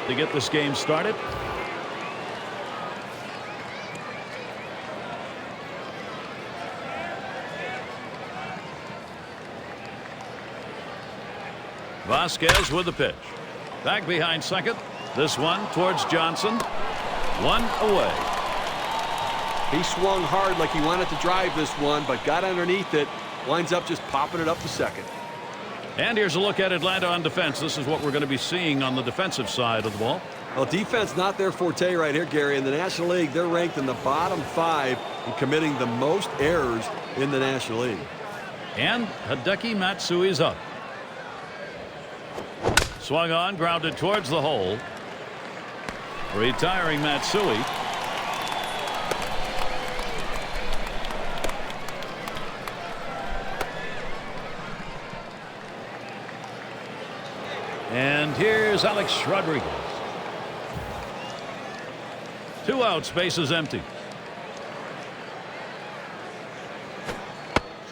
to get this game started. Vasquez with the pitch. Back behind second. This one towards Johnson. One away. He swung hard like he wanted to drive this one, but got underneath it. Winds up just popping it up to second. And here's a look at Atlanta on defense. This is what we're going to be seeing on the defensive side of the ball. Well, defense not their forte right here, Gary. In the National League, they're ranked in the bottom 5 in committing the most errors in the National League. And Hideki Matsui's up. Swung on, grounded towards the hole. Retiring Matsui. And here's Alex Rodriguez. 2 outs, bases empty.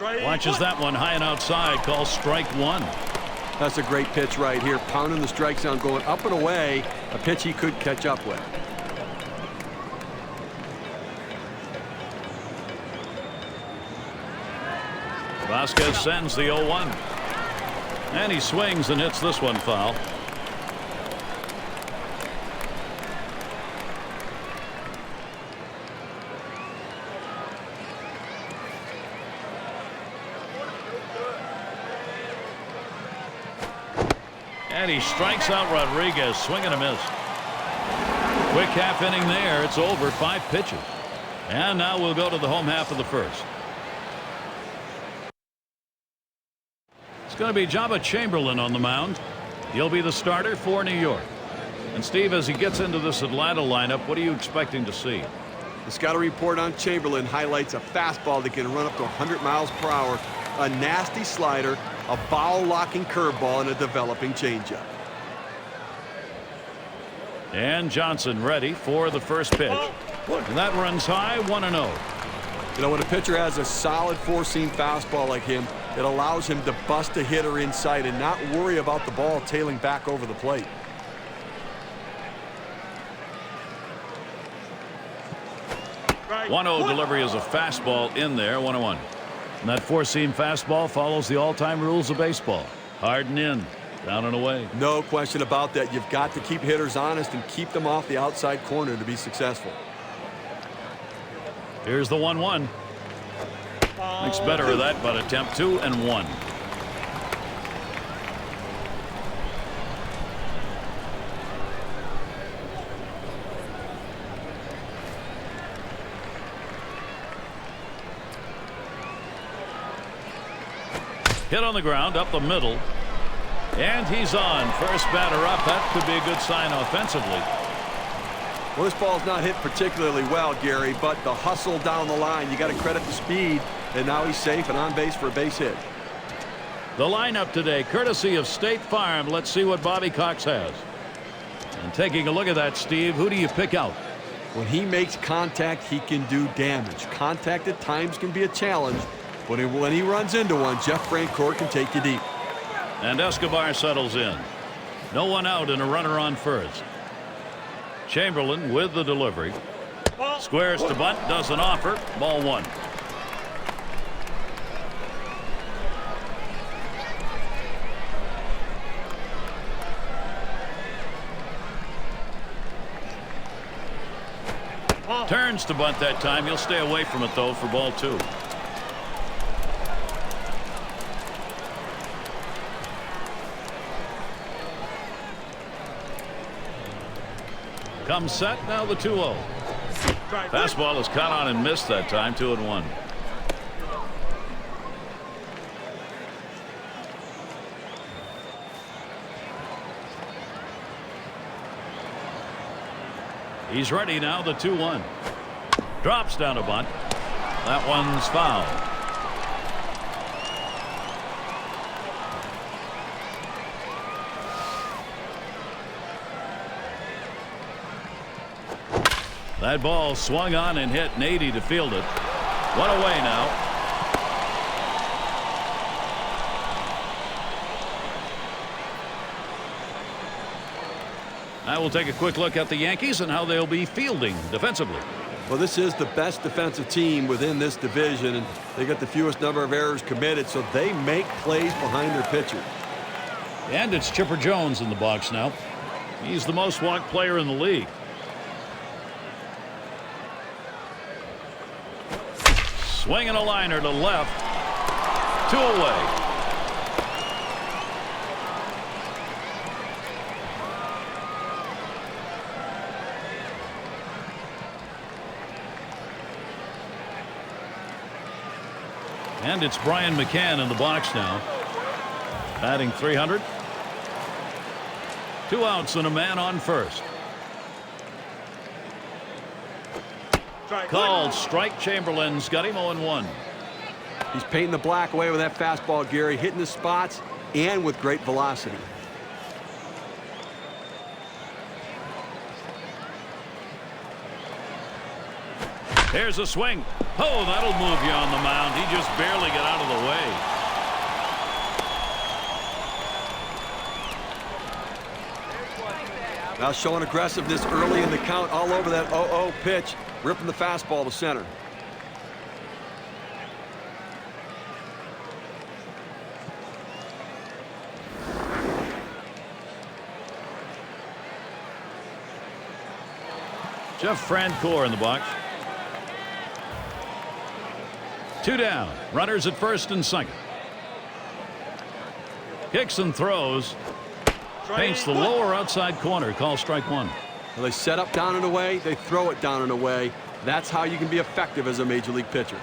Watches that one high and outside. Calls strike 1. That's a great pitch right here. Pounding the strike zone, going up and away. A pitch he could catch up with. Vasquez sends the 0-1. And he swings and hits this one foul. And he strikes out Rodriguez. Swing and a miss. Quick half inning there. It's over. 5 pitches. And now we'll go to the home half of the first. It's going to be Jabba Chamberlain on the mound. He'll be the starter for New York. And Steve, as he gets into this Atlanta lineup, what are you expecting to see? The scouting report on Chamberlain highlights a fastball that can run up to 100 miles per hour, a nasty slider, a foul-locking curveball, and a developing changeup. And Johnson ready for the first pitch. And that runs high, 1-0. You know, when a pitcher has a solid four-seam fastball like him, it allows him to bust a hitter inside and not worry about the ball tailing back over the plate. Right. 1-0 delivery is a fastball in there, 1-1. And that four-seam fastball follows the all-time rules of baseball. Hard and in, down and away. No question about that. You've got to keep hitters honest and keep them off the outside corner to be successful. Here's the 1-1. Makes better of that, but attempt 2 and 1. Hit on the ground up the middle. And he's on. First batter up. That could be a good sign offensively. Well, this ball's not hit particularly well, Gary, but the hustle down the line, you got to credit the speed, and now he's safe and on base for a base hit. The lineup today, courtesy of State Farm. Let's see what Bobby Cox has. And taking a look at that, Steve, who do you pick out? When he makes contact, he can do damage. Contact at times can be a challenge, but when he runs into one, Jeff Francoeur can take you deep. And Escobar settles in. No one out and a runner on first. Chamberlain with the delivery. Squares to bunt, doesn't offer. Ball 1. Turns to bunt that time. He'll stay away from it, though, for ball 2. Comes set, now the 2-0. Fastball is caught on and missed that time, 2-1. He's ready now, the 2-1. Drops down a bunt. That one's foul. That ball swung on and hit Nady to field it. One away now. I will take a quick look at the Yankees and how they'll be fielding defensively. Well, this is the best defensive team within this division, and they got the fewest number of errors committed, so they make plays behind their pitcher. And it's Chipper Jones in the box now. He's the most walked player in the league. Swinging a liner to left. 2 away. And it's Brian McCann in the box now. Batting .300. 2 outs and a man on first. Called strike. Chamberlain's got him 0-1. He's painting the black away with that fastball, Gary, hitting the spots and with great velocity. Here's a swing. Oh, that'll move you on the mound. He just barely got out of the way. Now showing aggressiveness early in the count all over that 0-0 pitch, ripping the fastball to center. Jeff Francoeur in the box. 2 down. Runners at first and second. Kicks and throws. Paints the lower outside corner. Call strike 1. Well, they set up down and away. They throw it down and away. That's how you can be effective as a major league pitcher.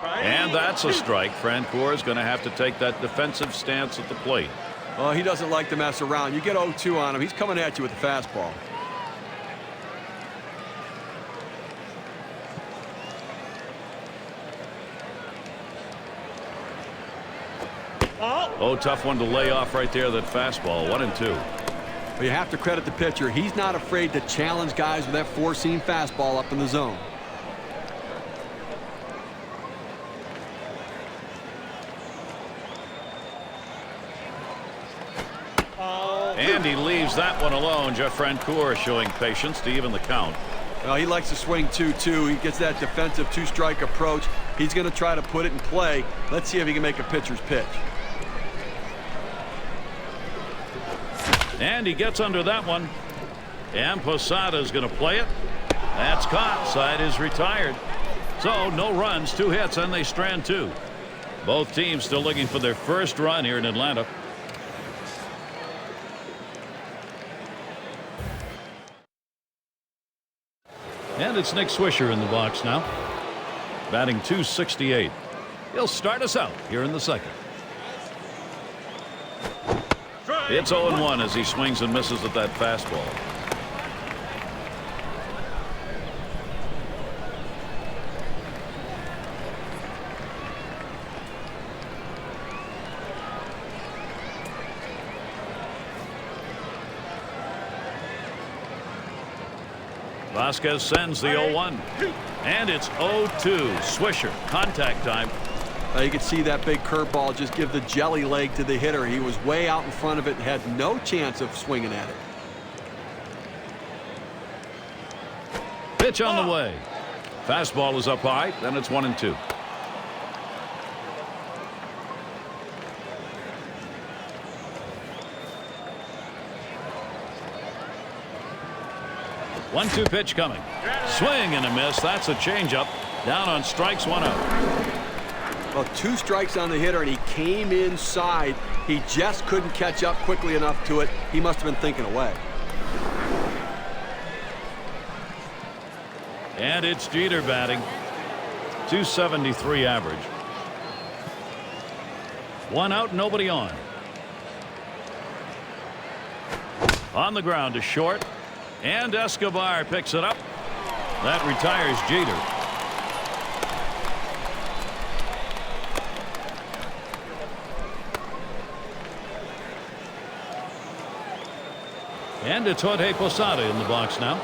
And that's a strike. Francoeur is going to have to take that defensive stance at the plate. Well, he doesn't like to mess around. You get 0-2 on him, he's coming at you with the fastball. Oh, tough one to lay off right there, that fastball. 1-2. But you have to credit the pitcher. He's not afraid to challenge guys with that four-seam fastball up in the zone. And he leaves that one alone. Jeff Francoeur showing patience to even the count. Well, he likes to swing 2-2. He gets that defensive 2-strike approach. He's going to try to put it in play. Let's see if he can make a pitcher's pitch. And he gets under that one. And Posada is going to play it. That's caught. Side is retired. So no runs, 2 hits, and they strand 2. Both teams still looking for their first run here in Atlanta. And it's Nick Swisher in the box now. Batting .268. He'll start us out here in the second. It's 0-1 as he swings and misses at that fastball. Vasquez sends the 0-1. And it's 0-2. Swisher. Contact time. You can see that big curveball just give the jelly leg to the hitter. He was way out in front of it and had no chance of swinging at it. Pitch on the way. Fastball is up high. Then it's 1-2. One-two pitch coming. Swing and a miss. That's a changeup. Down on strikes, 1 out. Well, 2 strikes on the hitter, and he came inside. He just couldn't catch up quickly enough to it. He must have been thinking away. And it's Jeter batting. .273 average. 1 out, nobody on. On the ground to short. And Escobar picks it up. That retires Jeter. And it's Jorge Posada in the box now.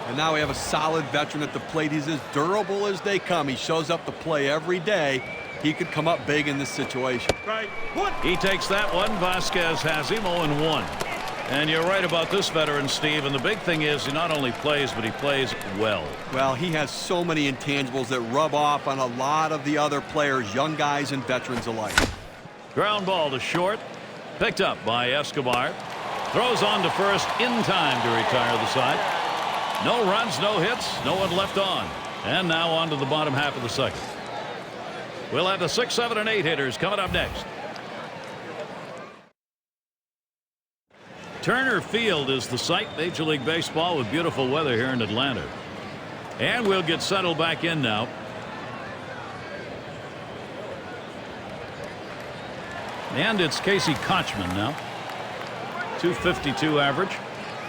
And now we have a solid veteran at the plate. He's as durable as they come. He shows up to play every day. He could come up big in this situation. He takes that one. Vasquez has him 0-1. And you're right about this veteran, Steve. And the big thing is he not only plays, but he plays well. Well, he has so many intangibles that rub off on a lot of the other players, young guys and veterans alike. Ground ball to short. Picked up by Escobar. Throws on to first in time to retire the side. No runs, no hits, no one left on. And now on to the bottom half of the second. We'll have the 6, 7, and 8 hitters coming up next. Turner Field is the site. Major League Baseball with beautiful weather here in Atlanta. And we'll get settled back in now. And it's Casey Kochman now. 252 average.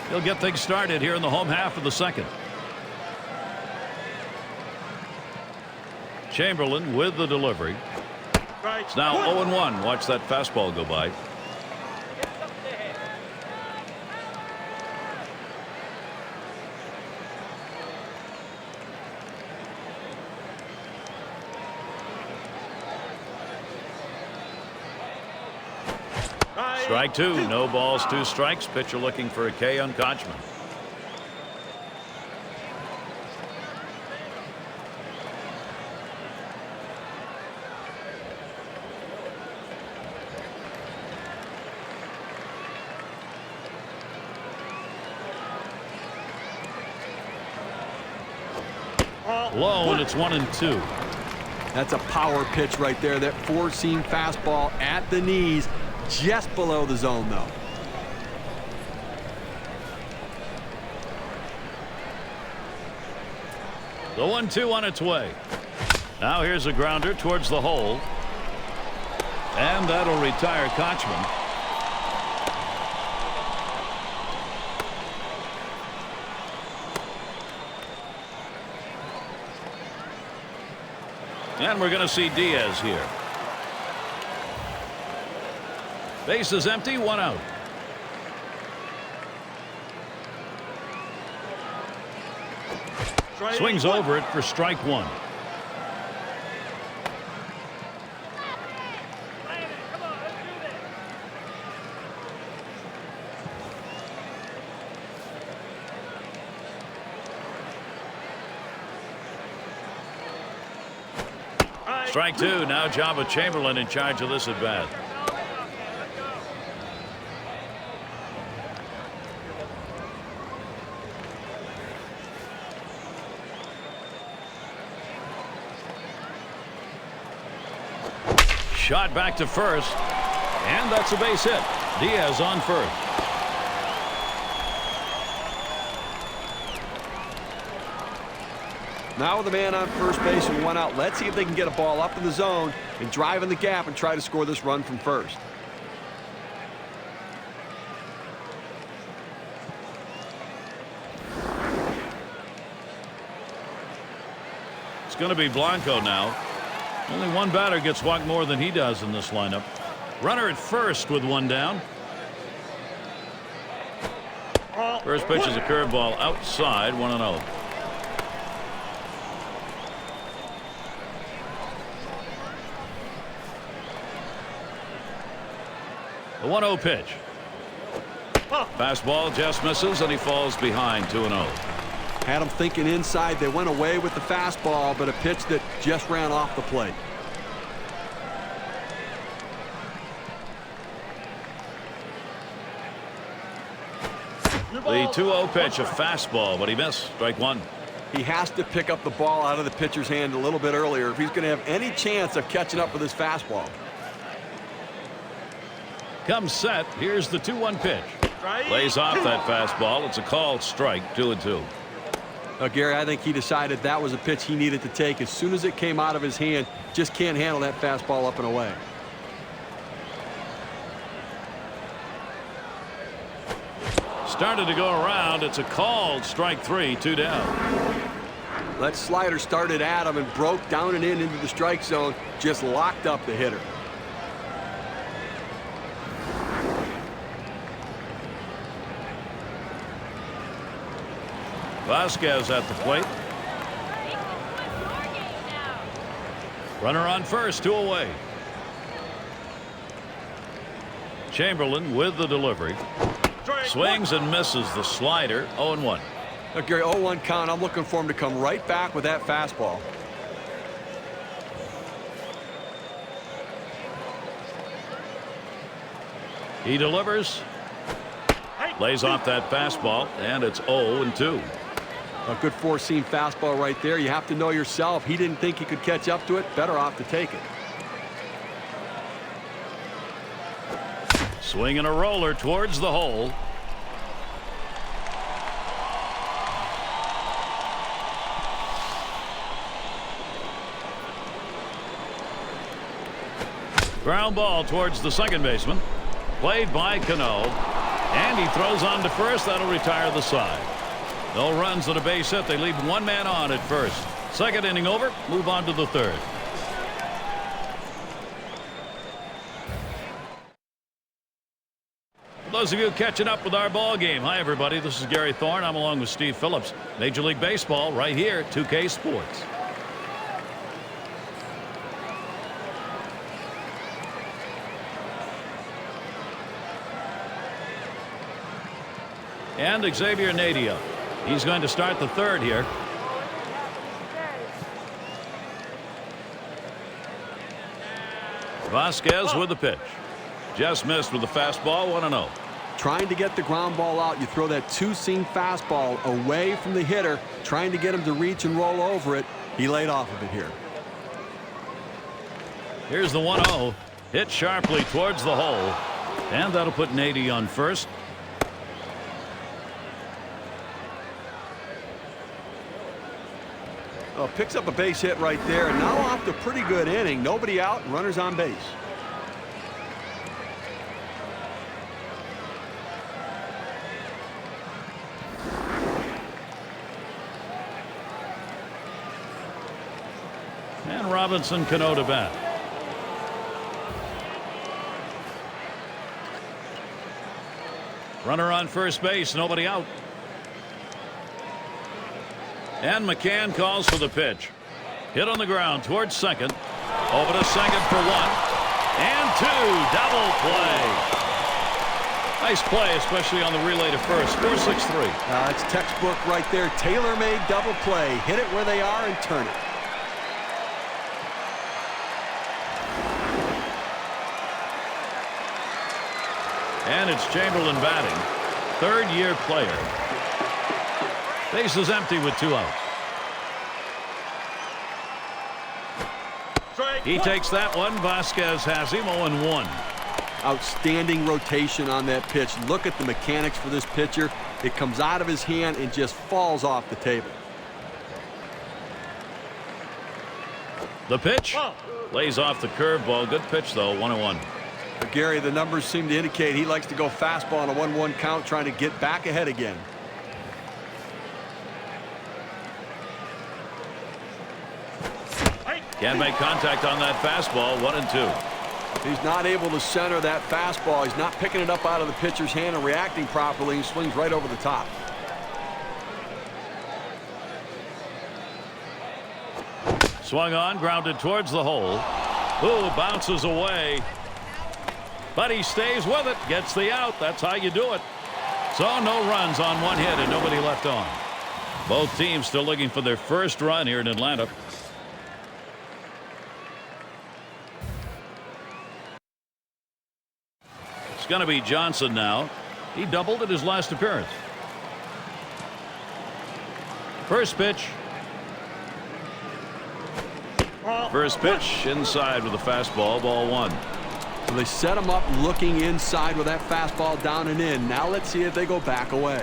He'll get things started here in the home half of the second. Chamberlain with the delivery. It's now 0-1. Watch that fastball go by. Strike two. No balls, 2 strikes. Pitcher looking for a K on Kochman. Low, and it's 1-2. That's a power pitch right there. That 4-seam fastball at the knees, just below the zone, though. The 1-2 on its way. Now here's a grounder towards the hole. And that'll retire Kochman. And we're going to see Diaz here. Base is empty, 1 out. Swings over it for strike 1. Strike 2. Now Jabba Chamberlain in charge of this at bat. Shot back to first, and that's a base hit. Diaz on first. Now with a man on first base and 1 out, let's see if they can get a ball up in the zone and drive in the gap and try to score this run from first. It's going to be Blanco now. Only one batter gets walked more than he does in this lineup. Runner at first with 1 down. First pitch is a curveball outside, 1-0. The 1-0 pitch. Fastball just misses, and he falls behind, 2-0. Had them thinking inside. They went away with the fastball, but a pitch that just ran off the plate. The 2-0 pitch, a fastball, but he missed. Strike 1. He has to pick up the ball out of the pitcher's hand a little bit earlier if he's going to have any chance of catching up with his fastball. Comes set. Here's the 2-1 pitch. Lays off that fastball. It's a called strike, 2-2. Gary, I think he decided that was a pitch he needed to take as soon as it came out of his hand. Just can't handle that fastball up and away. Started to go around. It's a called strike 3, 2 down. That slider started at him and broke down and in into the strike zone. Just locked up the hitter. Vasquez at the plate. Runner on first, 2 away. Chamberlain with the delivery. Swings and misses the slider. 0-1. Look, Gary, 0-1 count. I'm looking for him to come right back with that fastball. He delivers. Lays off that fastball, and it's 0-2. A good four-seam fastball right there. You have to know yourself. He didn't think he could catch up to it. Better off to take it. Swinging a roller towards the hole. Ground ball towards the second baseman. Played by Cano. And he throws on to first. That'll retire the side. No runs on a base hit. They leave one man on at first. Second inning over. Move on to the third. For those of you catching up with our ball game, hi everybody. This is Gary Thorne. I'm along with Steve Phillips. Major League Baseball right here at 2K Sports. And Xavier Nadia. He's going to start the third here. Vasquez with the pitch. Just missed with the fastball. 1-0. Trying to get the ground ball out. You throw that two-seam fastball away from the hitter, trying to get him to reach and roll over it. He laid off of it here. Here's the 1-0. Hit sharply towards the hole. And that'll put Nadia on first. Oh, picks up a base hit right there, and now off to a pretty good inning. Nobody out, and runners on base. And Robinson Cano to bat. Runner on first base, nobody out. And McCann calls for the pitch. Hit on the ground towards second. Over to second for 1 and 2. Double play. Nice play, especially on the relay to first. 4-6-3. It's textbook right there. Tailor-made double play. Hit it where they are and turn it. And it's Chamberlain batting. Third-year player. Base is empty with 2 outs. He takes that one. Vasquez has him. 0-1. Outstanding rotation on that pitch. Look at the mechanics for this pitcher. It comes out of his hand and just falls off the table. The pitch. Lays off the curveball. Good pitch, though. 1-1. But Gary, the numbers seem to indicate he likes to go fastball on a 1-1 count, trying to get back ahead again. Can't make contact on that fastball. 1-2. He's not able to center that fastball. He's not picking it up out of the pitcher's hand and reacting properly. He swings right over the top. Swung on, grounded towards the hole. Ooh, bounces away. But he stays with it. Gets the out. That's how you do it. So no runs on 1 hit and nobody left on. Both teams still looking for their first run here in Atlanta. It's going to be Johnson now. He doubled at his last appearance. First pitch. First pitch inside with a fastball. Ball 1. So they set him up looking inside with that fastball down and in. Now let's see if they go back away.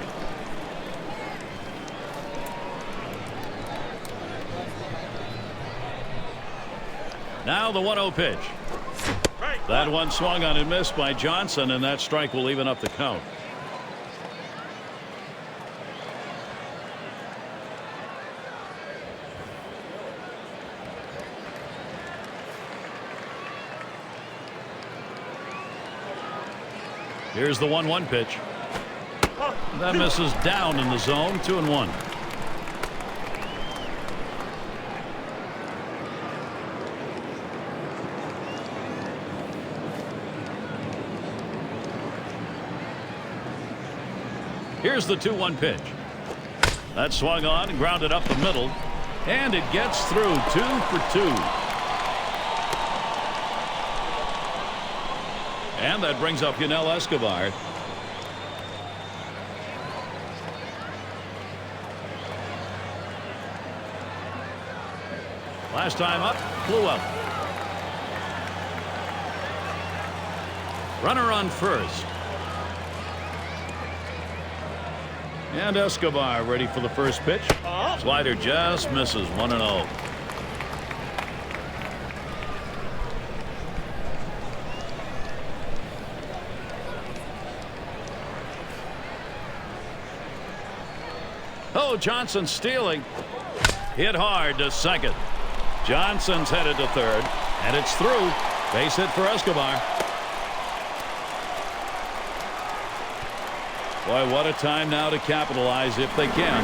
Now the 1-0 pitch. That one swung on and missed by Johnson, and that strike will even up the count. Here's the 1-1 pitch. That misses down in the zone. 2-1. Here's the 2-1 pitch. That swung on and grounded up the middle. And it gets through. 2 for 2. And that brings up Yunel Escobar. Last time up, flew up. Runner on first. And Escobar ready for the first pitch. Slider just misses. 1-0. Oh, Johnson stealing. Hit hard to second. Johnson's headed to third, and it's through. Base hit for Escobar. Boy, what a time now to capitalize if they can.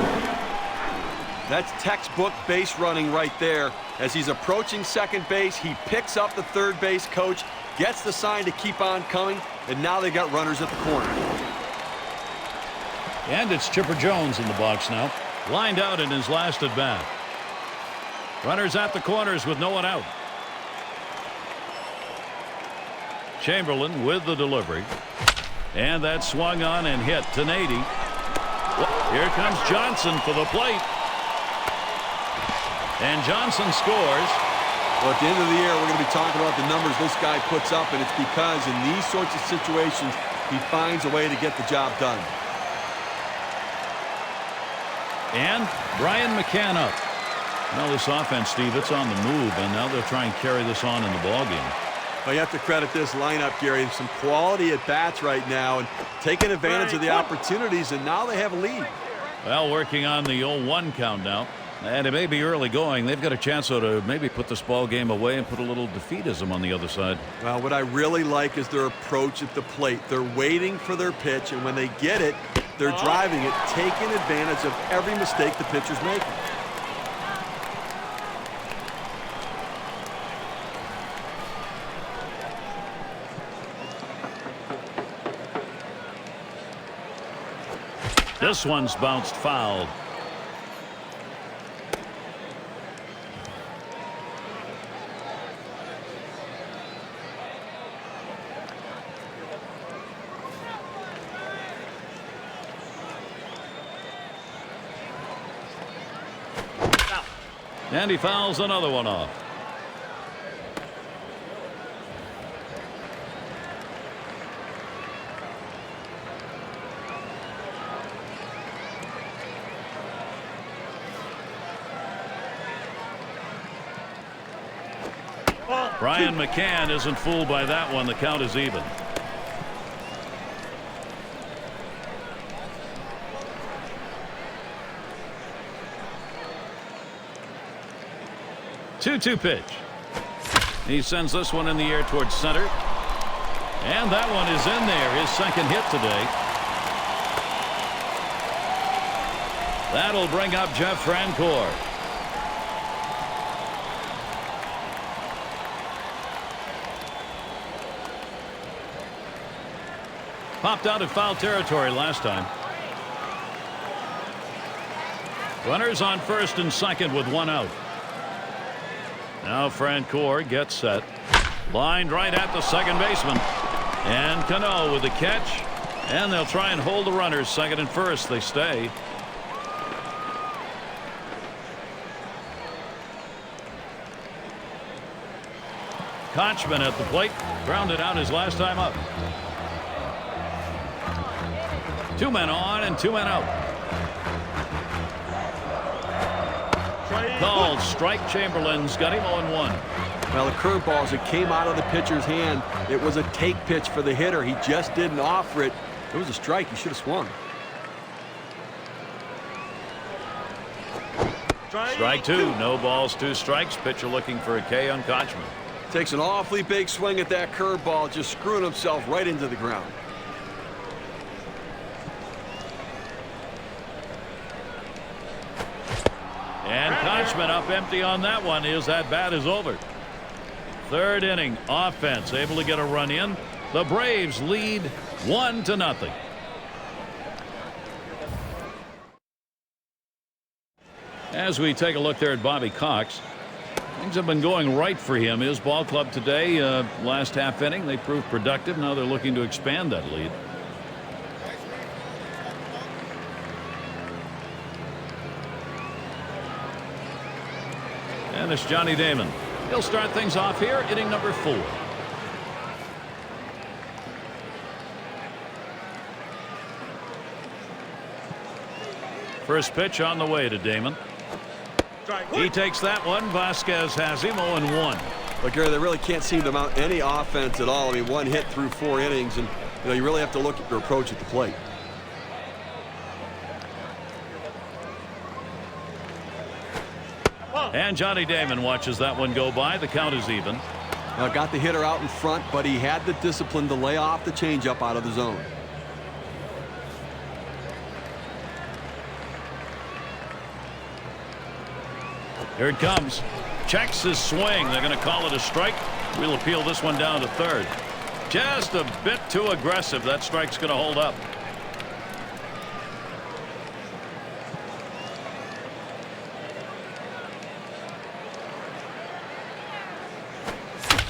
That's textbook base running right there. As he's approaching second base, he picks up the third base coach, gets the sign to keep on coming, and now they got runners at the corner. And it's Chipper Jones in the box now, lined out in his last at bat. Runners at the corners with no one out. Chamberlain with the delivery. And that swung on and hit to Nady. Here comes Johnson for the plate. And Johnson scores. Well, at the end of the year, we're going to be talking about the numbers this guy puts up, and it's because in these sorts of situations, he finds a way to get the job done. And Brian McCann up. Now this offense, Steve, it's on the move, and now they're trying to carry this on in the ballgame. Well, you have to credit this lineup, Gary. Some quality at bats right now and taking advantage of the opportunities, and now they have a lead. Well, working on the 0-1 count now. And it may be early going. They've got a chance to maybe put this ball game away and put a little defeatism on the other side. Well, what I really like is their approach at the plate. They're waiting for their pitch, and when they get it, they're driving it, taking advantage of every mistake the pitcher's making. This one's bounced foul. And he fouls another one off. Brian McCann isn't fooled by that one. The count is even. Two-two pitch. He sends this one in the air towards center. And that one is in there. His second hit today. That'll bring up Jeff Francoeur. Popped out of foul territory last time. Runners on first and second with one out. Now Francoeur gets set. Lined right at the second baseman. And Cano with the catch. And they'll try and hold the runners second and first. They stay. Kochman at the plate. Grounded out his last time up. 2 men on and 2 men out. Called strike. Chamberlain's got him 0-1. Well, the curveball, as it came out of the pitcher's hand, it was a take pitch for the hitter. He just didn't offer it. It was a strike. He should have swung. Strike two. No balls, 2 strikes. Pitcher looking for a K on Kochman. Takes an awfully big swing at that curveball, just screwing himself right into the ground. And Kochman up empty on that one. His at bat is over. Third inning offense able to get a run in. The Braves lead 1-0. As we take a look there at Bobby Cox, things have been going right for him. His ball club today, last half inning, they proved productive. Now they're looking to expand that lead. And it's Johnny Damon. He'll start things off here, inning number 4. First pitch on the way to Damon. He takes that one. Vasquez has him 0-1. But Gary, they really can't seem to mount any offense at all. I mean, one hit through 4 innings, and you really have to look at your approach at the plate. And Johnny Damon watches that one go by. The count is even. Now got the hitter out in front, but he had the discipline to lay off the changeup out of the zone. Here it comes. Checks his swing. They're going to call it a strike. We'll appeal this one down to third. Just a bit too aggressive. That strike's going to hold up.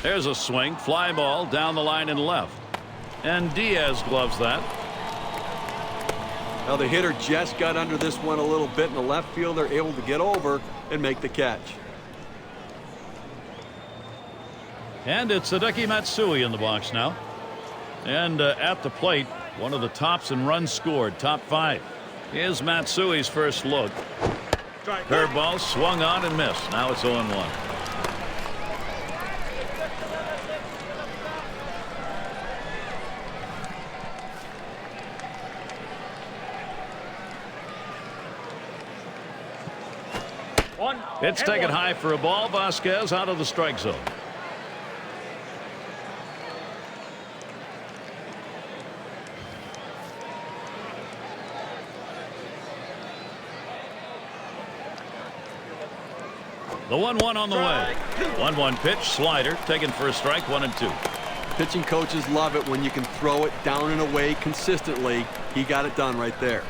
There's a swing. Fly ball down the line and left. And Diaz gloves that. Now the hitter just got under this one a little bit in the left field. They're able to get over and make the catch. And it's Hideki Matsui in the box now. And at the plate, one of the tops in runs scored, top 5. Here's Matsui's first look. Curveball swung on and missed. Now it's 0-1. It's taken high for a ball. Vasquez out of the strike zone. The 1-1 on the way. 1-1 pitch, slider, taken for a strike, 1-2. Pitching coaches love it when you can throw it down and away consistently. He got it done right there.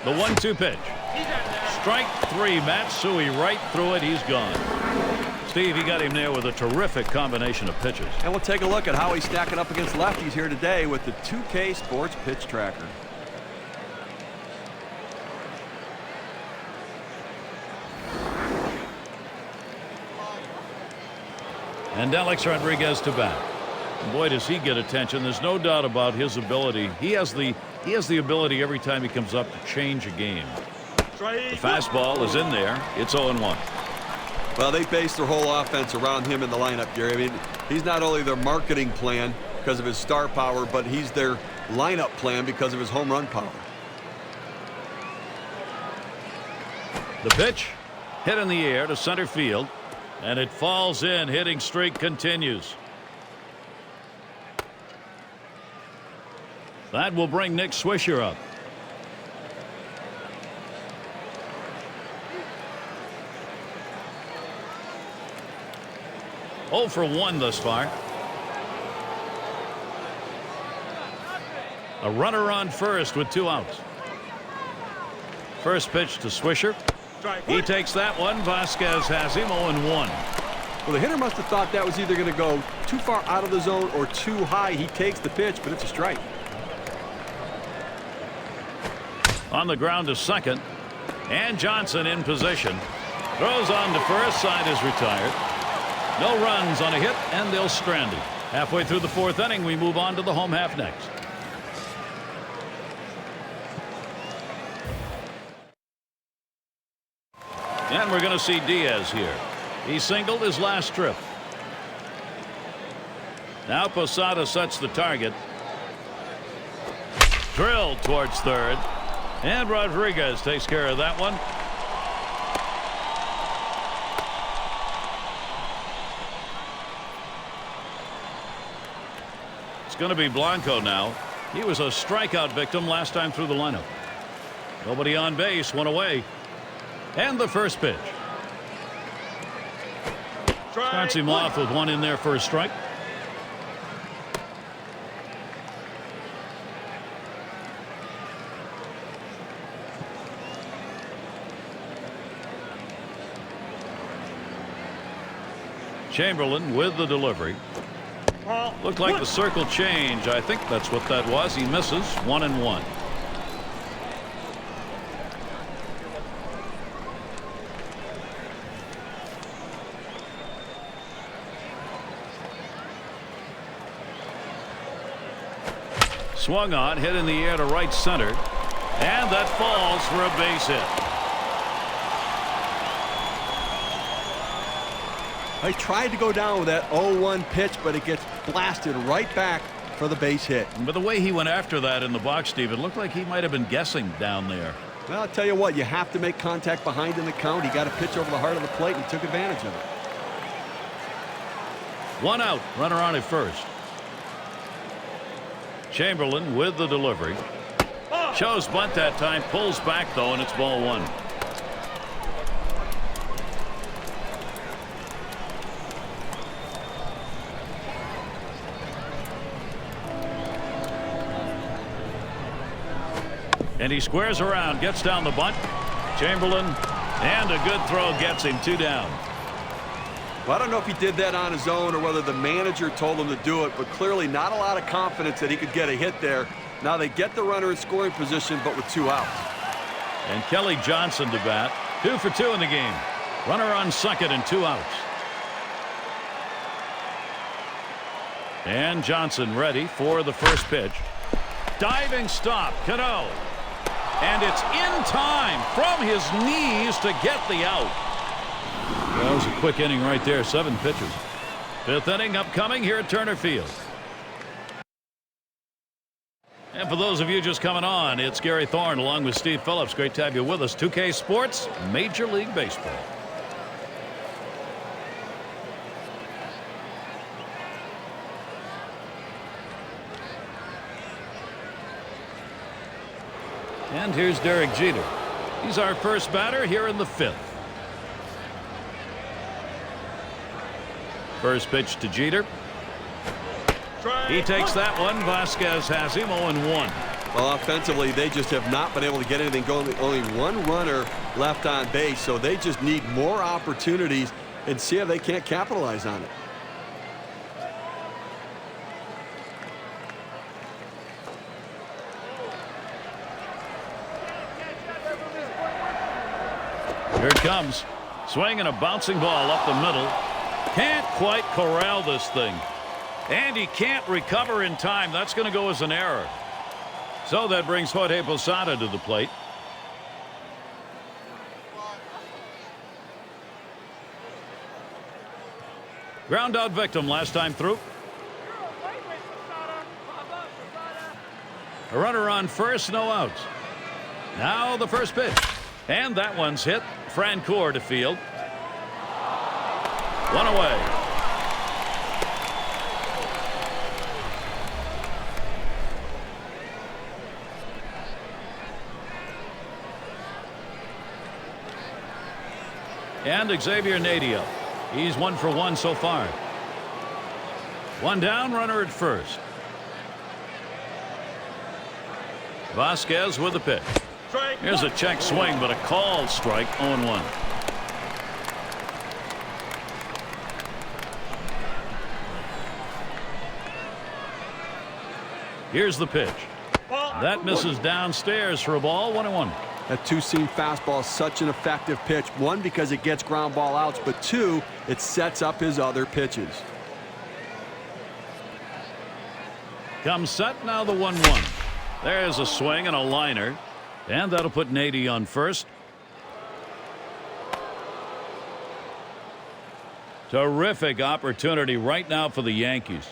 The 1-2 pitch. Strike 3. Matsui right through it. He's gone. Steve, he got him there with a terrific combination of pitches. And we'll take a look at how he's stacking up against lefties here today with the 2K Sports Pitch Tracker. And Alex Rodriguez to bat. Boy, does he get attention. There's no doubt about his ability. He has the ability every time he comes up to change a game. The fastball is in there. It's 0-1. Well, they base their whole offense around him in the lineup, Gary. I mean, he's not only their marketing plan because of his star power, but he's their lineup plan because of his home run power. The pitch hit in the air to center field, and it falls in. Hitting streak continues. That will bring Nick Swisher up. Oh for 1 thus far. A runner on first with 2 outs. First pitch to Swisher. He takes that one. Vasquez has him 0-1. Well, the hitter must have thought that was either going to go too far out of the zone or too high. He takes the pitch, but it's a strike. On the ground to second, and Johnson in position. Throws on to first. Side is retired. No runs on a hit, and they'll strand him. Halfway through the 4th inning, we move on to the home half next. And we're going to see Diaz here. He singled his last trip. Now Posada sets the target. Drilled towards third. And Rodriguez takes care of that one. It's going to be Blanco now. He was a strikeout victim last time through the lineup. Nobody on base, 1 away. And the first pitch. Starts him off with 1 in there for a strike. Chamberlain with the delivery. Looked like the circle change. I think that's what that was. He misses. 1-1. Swung on, hit in the air to right center, and that falls for a base hit. I tried to go down with that 0-1 pitch, but it gets blasted right back for the base hit. But the way he went after that in the box, Steve, it looked like he might have been guessing down there. Well, I'll tell you what, you have to make contact behind in the count. He got a pitch over the heart of the plate and he took advantage of it. 1 out, runner on at first. Chamberlain with the delivery. Shows bunt that time, pulls back though, and it's ball 1. And he squares around, gets down the bunt. Chamberlain, and a good throw gets him 2 down. Well, I don't know if he did that on his own or whether the manager told him to do it, but clearly not a lot of confidence that he could get a hit there. Now they get the runner in scoring position, but with 2 outs. And Kelly Johnson to bat. 2 for 2 in the game. Runner on second and 2 outs. And Johnson ready for the first pitch. Diving stop, Cano. And it's in time from his knees to get the out. That was a quick inning right there. 7 pitches. 5th inning upcoming here at Turner Field. And for those of you just coming on, it's Gary Thorne along with Steve Phillips. Great to have you with us. 2K Sports, Major League Baseball. And here's Derek Jeter. He's our first batter here in the 5th. First pitch to Jeter. He takes that one. Vasquez has him 0-1. Well, offensively, they just have not been able to get anything going. Only 1 runner left on base, so they just need more opportunities and see if they can't capitalize on it. Here it comes. Swing and a bouncing ball up the middle. Can't quite corral this thing. And he can't recover in time. That's going to go as an error. So that brings Jorge Posada to the plate. Ground out victim last time through. A runner on first, no outs. Now the first pitch. And that one's hit. Francoeur to field. 1 away. And Xavier Nadia. He's 1 for 1 so far. 1 down, runner at first. Vasquez with the pitch. Here's a check swing, but a called strike. 0-1. Here's the pitch. That misses downstairs for a ball. 1-1. That 2-seam fastball is such an effective pitch. 1, because it gets ground ball outs, but 2, it sets up his other pitches. Comes set, now the 1-1. There's a swing and a liner. And that'll put Nady on first. Terrific opportunity right now for the Yankees.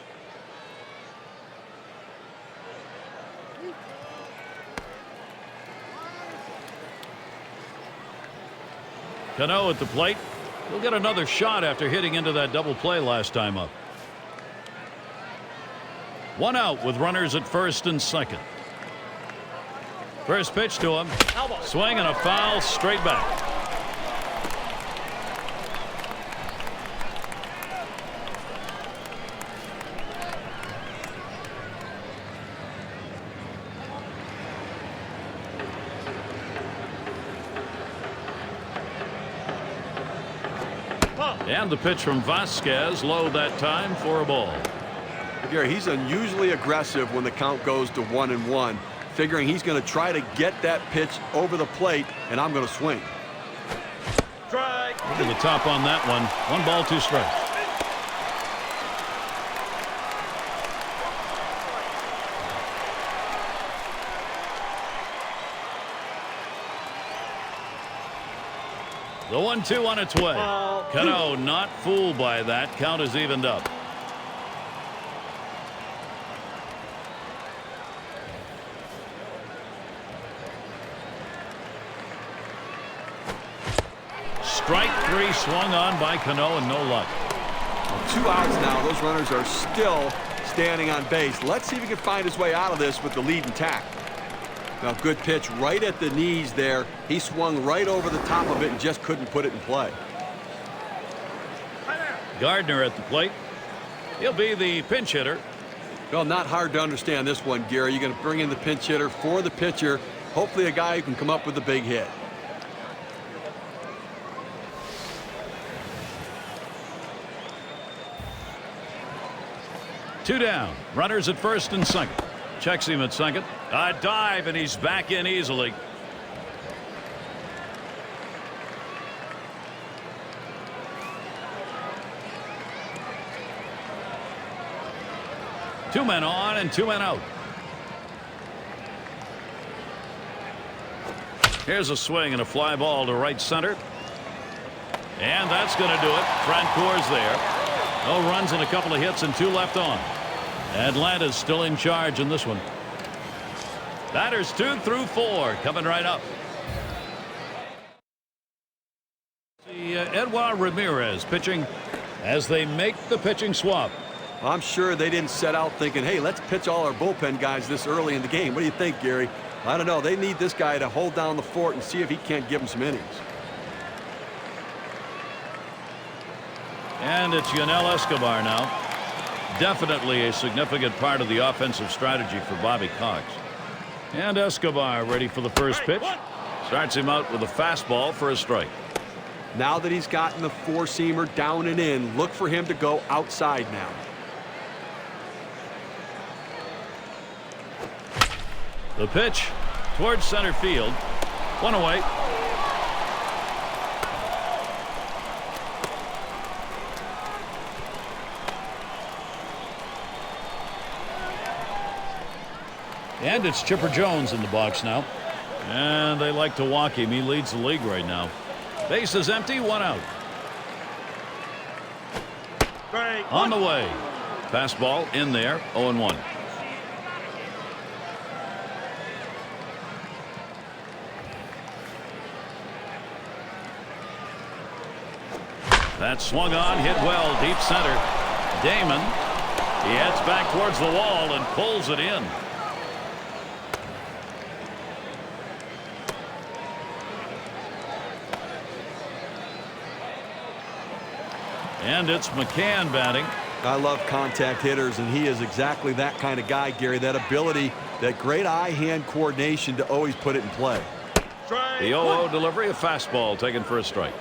Cano at the plate. He'll get another shot after hitting into that double play last time up. 1 out with runners at first and second. First pitch to him. Swing and a foul straight back. And the pitch from Vasquez, low that time for a ball. Gary, he's unusually aggressive when the count goes to 1-1, figuring he's going to try to get that pitch over the plate, and I'm going to swing. Strike. Look at the top on that one. 1 ball, 2 strikes. The 1-2 on its way. Cano not fooled by that. Count is evened up. Strike 3 swung on by Cano and no luck. 2 outs now. Those runners are still standing on base. Let's see if he can find his way out of this with the lead intact. Now, good pitch right at the knees there. He swung right over the top of it and just couldn't put it in play. Gardner at the plate. He'll be the pinch hitter. Well, not hard to understand this one, Gary. You're going to bring in the pinch hitter for the pitcher. Hopefully a guy who can come up with a big hit. Two down. Runners at first and second. Checks him at second. A dive, and he's back in easily. Two men on and 2 men out. Here's a swing and a fly ball to right center. And that's going to do it. Francour's there. No runs and a couple of hits and 2 left on. Atlanta's still in charge in this one. Batters 2 through 4 coming right up. See Edouard Ramirez pitching as they make the pitching swap. I'm sure they didn't set out thinking, hey, let's pitch all our bullpen guys this early in the game. What do you think, Gary? I don't know. They need this guy to hold down the fort and see if he can't give them some innings. And it's Yonel Escobar now. Definitely a significant part of the offensive strategy for Bobby Cox. And Escobar ready for the first pitch. Starts him out with a fastball for a strike. Now that he's gotten the 4-seamer down and in, look for him to go outside now. The pitch towards center field. 1 away. And it's Chipper Jones in the box now. And they like to walk him. He leads the league right now. Base is empty, 1 out. On the way. Fastball in there, 0-1. That swung on, hit well, deep center. Damon, he heads back towards the wall and pulls it in. And it's McCann batting. I love contact hitters, and he is exactly that kind of guy, Gary. That ability, that great eye-hand coordination to always put it in play. The 0-0 delivery, a fastball taken for a strike.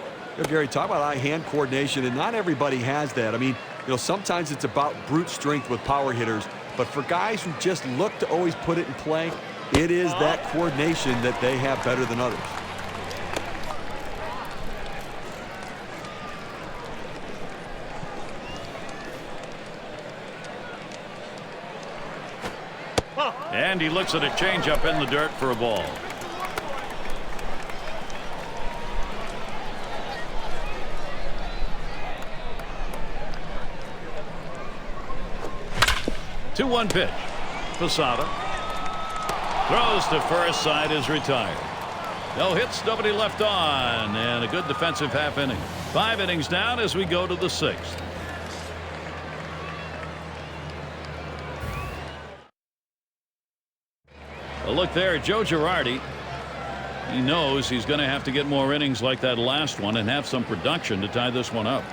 Gary, talk about eye-hand coordination, and not everybody has that. I mean, sometimes it's about brute strength with power hitters, but for guys who just look to always put it in play, it is that coordination that they have better than others. And he looks at a changeup in the dirt for a ball. Two 2-1 pitch. Posada throws to first. Side is retired. No hits, nobody left on, and a good defensive half inning. 5 innings down as we go to the 6th. A look there at Joe Girardi. He knows he's going to have to get more innings like that last one and have some production to tie this one up.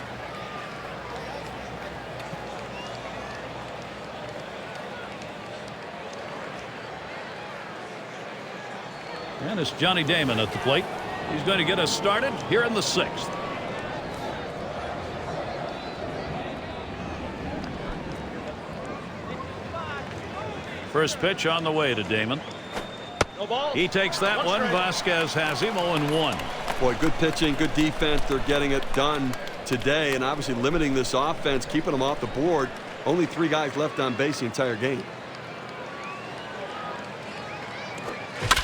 And it's Johnny Damon at the plate. He's going to get us started here in the 6th. First pitch on the way to Damon. He takes that one. Vasquez has him 0-1. Boy, good pitching, good defense. They're getting it done today, and obviously limiting this offense, keeping them off the board. Only 3 guys left on base the entire game.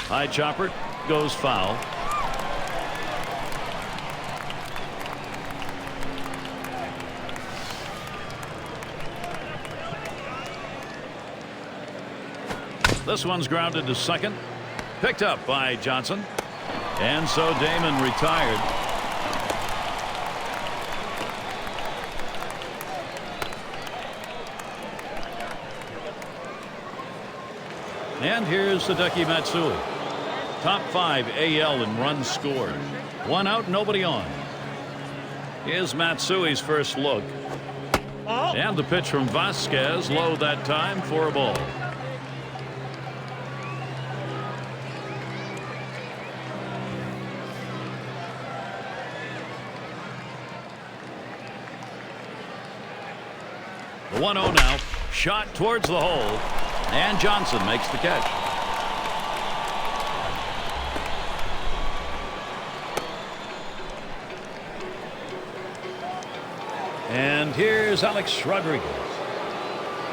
High chopper goes foul. This one's grounded to second. Picked up by Johnson. And so Damon retired. And here's Hideki Matsui. Top 5 AL in runs scored. 1 out, nobody on. Here's Matsui's first look. And the pitch from Vasquez, low that time for a ball. The 1-0 now. Shot towards the hole. And Johnson makes the catch. And here's Alex Rodriguez.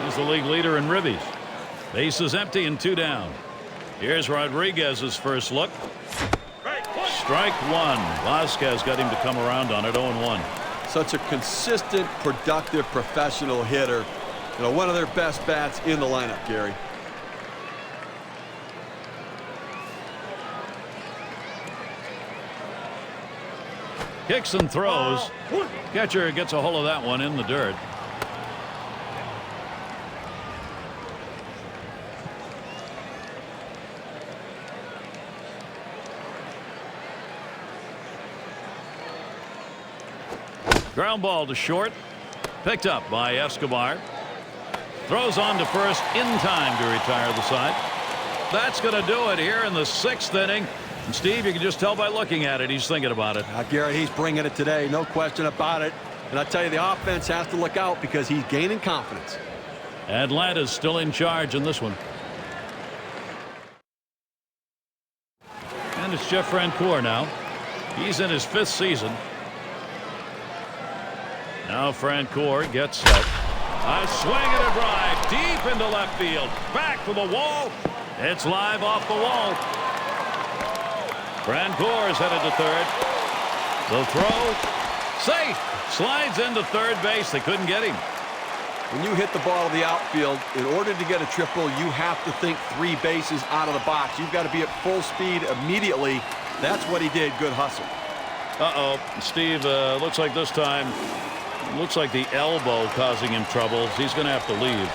He's the league leader in ribbies. Base is empty and 2 down. Here's Rodriguez's first look. Strike 1. Vasquez got him to come around on it. 0-1. Such a consistent, productive, professional hitter. You know, one of their best bats in the lineup, Gary. Kicks and throws. Catcher gets a hold of that one in the dirt. Ground ball to short. Picked up by Escobar. Throws on to first in time to retire the side. That's going to do it here in the 6th inning. And Steve, you can just tell by looking at it, he's thinking about it. Garrett, he's bringing it today, no question about it. And I tell you, the offense has to look out because he's gaining confidence. Atlanta's still in charge in this one. And it's Jeff Francoeur now. He's in his 5th season. Now Francoeur gets set. A swing and a drive deep into left field. Back to the wall. It's live off the wall. Francoeur is headed to third. The throw. Safe. Slides into third base. They couldn't get him. When you hit the ball to the outfield, in order to get a triple, you have to think 3 bases out of the box. You've got to be at full speed immediately. That's what he did. Good hustle. Uh-oh. Steve, looks like this time, looks like the elbow causing him trouble. He's going to have to leave.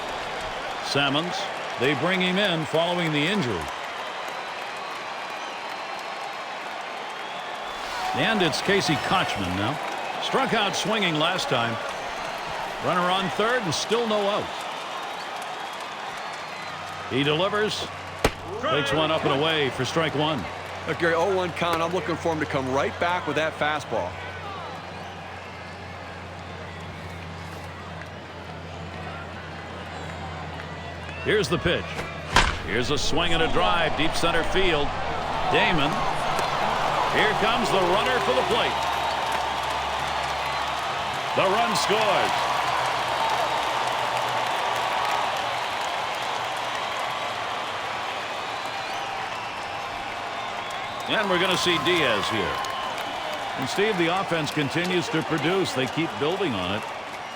Salmons, they bring him in following the injury. And it's Casey Kochman now. Struck out swinging last time. Runner on third and still no outs. He delivers. Takes one up and away for strike 1. Look, Gary, 0-1 count. I'm looking for him to come right back with that fastball. Here's the pitch. Here's a swing and a drive deep center field. Damon. Here comes the runner for the plate. The run scores. And we're going to see Diaz here. And Steve, the offense continues to produce. They keep building on it.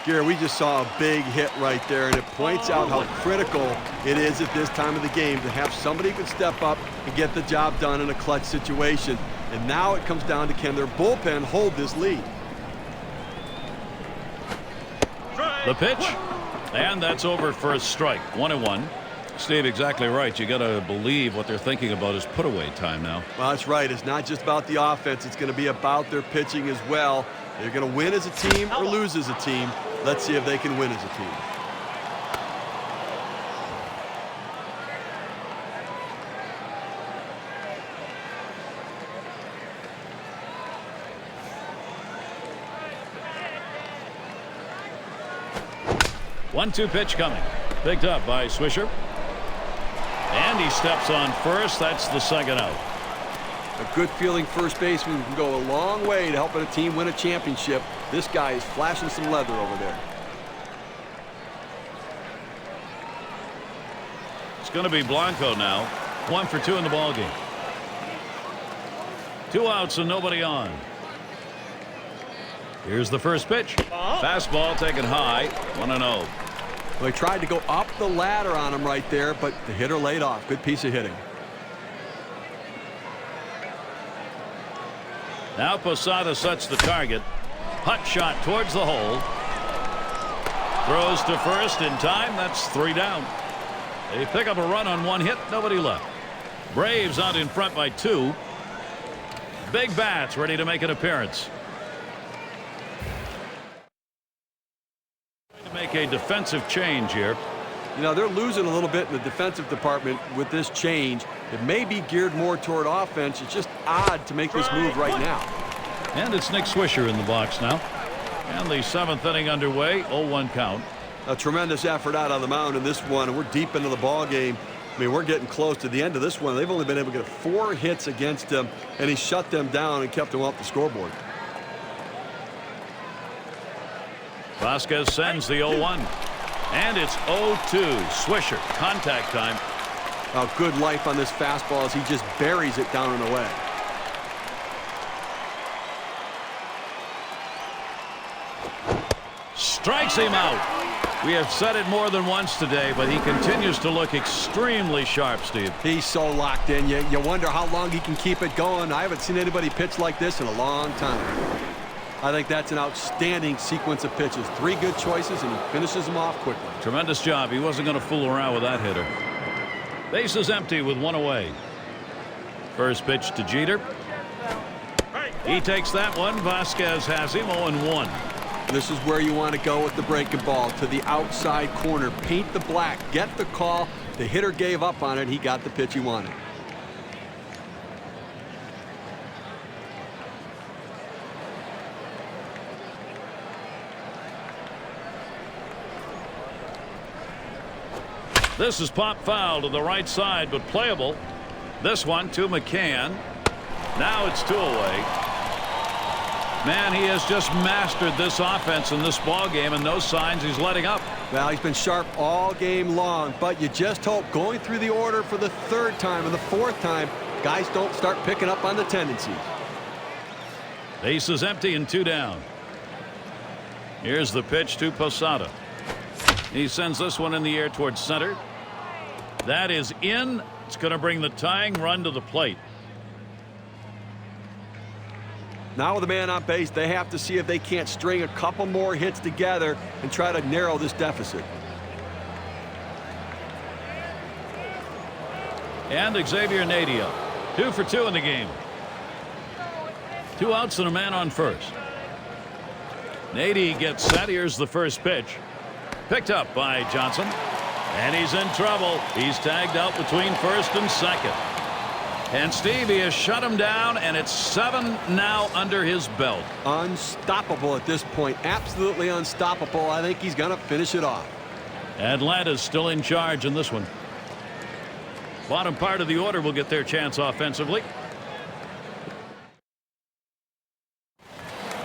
Gary, we just saw a big hit right there, and it points out how critical it is at this time of the game to have somebody who can step up and get the job done in a clutch situation. And now it comes down to, can their bullpen hold this lead? The pitch, and that's over for a strike. 1-1. Steve, exactly right. You got to believe what they're thinking about is put away time now. Well, that's right. It's not just about the offense. It's going to be about their pitching as well. They're going to win as a team or lose as a team. Let's see if they can win as a team. One-two pitch coming. Picked up by Swisher. And he steps on first. That's the second out. A good feeling first baseman can go a long way to helping a team win a championship. This guy is flashing some leather over there. It's going to be Blanco now. 1 for 2 in the ballgame. 2 outs and nobody on. Here's the first pitch. Fastball taken high. 1-0. Well, he tried to go up the ladder on him right there, but the hitter laid off. Good piece of hitting. Now Posada sets the target. Hut shot towards the hole. Throws to first in time. That's 3 down. They pick up a run on 1 hit. Nobody left. Braves out in front by 2. Big bats ready to make an appearance. To make a defensive change here. You know, they're losing a little bit in the defensive department with this change. It may be geared more toward offense. It's just odd to make this move right now. And it's Nick Swisher in the box now. And the 7th inning underway. 0-1 count. A tremendous effort out on the mound in this one, and we're deep into the ball game. I mean, we're getting close to the end of this one. They've only been able to get 4 hits against him, and he shut them down and kept them off the scoreboard. Vasquez sends the 0-1. And it's 0-2. Swisher. Contact time. Oh, good life on this fastball as he just buries it down and away. Strikes him out. We have said it more than once today, but he continues to look extremely sharp, Steve. He's so locked in. You wonder how long he can keep it going. I haven't seen anybody pitch like this in a long time. I think that's an outstanding sequence of pitches. 3 good choices, and he finishes them off quickly. Tremendous job. He wasn't going to fool around with that hitter. Base is empty with 1 away. First pitch to Jeter. He takes that one. Vasquez has him 0-1. This is where you want to go with the breaking ball, to the outside corner. Paint the black. Get the call. The hitter gave up on it. He got the pitch he wanted. This is pop foul to the right side, but playable. This one to McCann. Now it's 2 away. Man, he has just mastered this offense in this ball game, and no signs he's letting up. Well, he's been sharp all game long, but you just hope going through the order for the 3rd time and the 4th time, guys don't start picking up on the tendencies. Base is empty and 2 down. Here's the pitch to Posada. He sends this one in the air towards center. That is in. It's going to bring the tying run to the plate. Now with a man on base, they have to see if they can't string a couple more hits together and try to narrow this deficit. And Xavier Nadia, 2 for 2 in the game. 2 outs and a man on first. Nady gets set. Here's the first pitch. Picked up by Johnson. And he's in trouble. He's tagged out between first and second. And Steve, he has shut him down, and it's 7 now under his belt. Unstoppable at this point. Absolutely unstoppable. I think he's going to finish it off. Atlanta's still in charge in this one. Bottom part of the order will get their chance offensively.